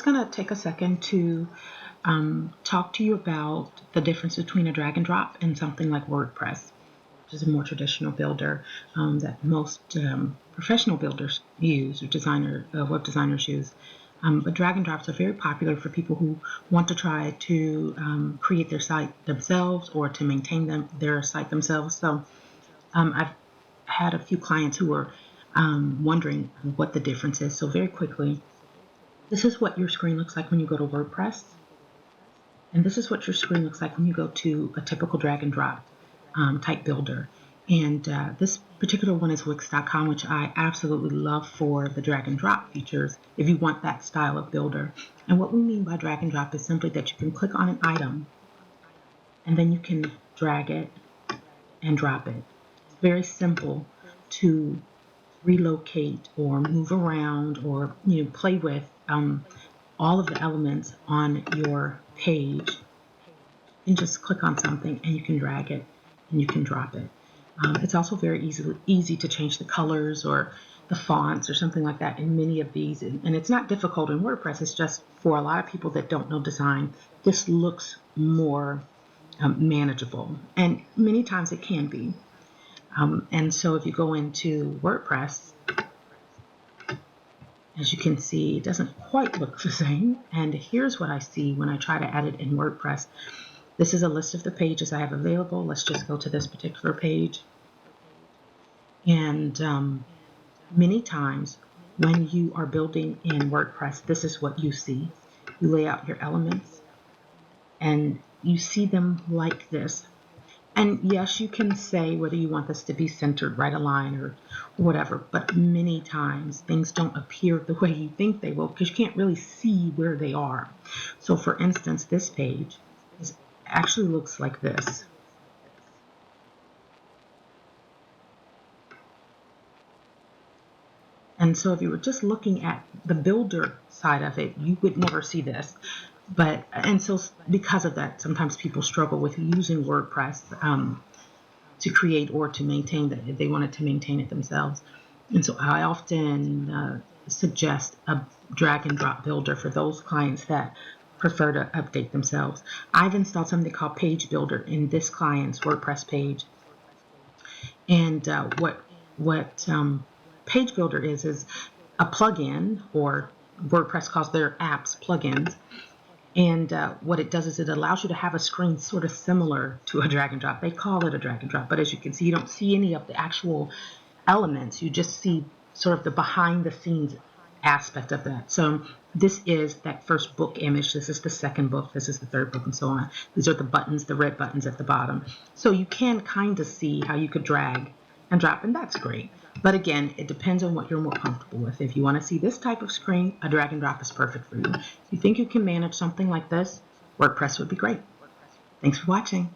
just going to take a second to talk to you about the difference between a drag and drop and something like WordPress, which is a more traditional builder that most professional builders use or web designers use. But drag and drops are very popular for people who want to try to create their site themselves or to maintain their site themselves. So I've had a few clients who were wondering what the difference is. So very quickly, this is what your screen looks like when you go to WordPress. And this is what your screen looks like when you go to a typical drag and drop type builder. And this particular one is Wix.com, which I absolutely love for the drag and drop features if you want that style of builder. And what we mean by drag and drop is simply that you can click on an item and then you can drag it and drop it. It's very simple to relocate or move around or play with all of the elements on your page. You can just click on something and you can drag it and you can drop it. It's also very easy to change the colors or the fonts or something like that in many of these. And it's not difficult in WordPress. It's just for a lot of people that don't know design, this looks more manageable. And many times it can be. And so if you go into WordPress, as you can see, it doesn't quite look the same. And here's what I see when I try to add it in WordPress. This is a list of the pages I have available. Let's just go to this particular page. And many times when you are building in WordPress, this is what you see. You lay out your elements and you see them like this. And yes, you can say whether you want this to be centered, right aligned, or whatever, but many times things don't appear the way you think they will because you can't really see where they are. So for instance, this page actually looks like this. And so if you were just looking at the builder side of it, you would never see this. And so because of that, sometimes people struggle with using WordPress to create or to maintain that if they wanted to maintain it themselves. And so I often suggest a drag and drop builder for those clients that prefer to update themselves. I've installed something called Page Builder in this client's WordPress page. And what Page Builder is a plugin, or WordPress calls their apps plugins. And what it does is it allows you to have a screen sort of similar to a drag and drop. They call it a drag and drop, but as you can see, you don't see any of the actual elements. You just see sort of the behind the scenes aspect of that. So this is that first book image. This is the second book. This is the third book, and so on. These are the buttons, the red buttons at the bottom. So you can kind of see how you could drag and drop, and that's great. But again, it depends on what you're more comfortable with. If you want to see this type of screen, a drag and drop is perfect for you. If you think you can manage something like this, WordPress would be great. Thanks for watching.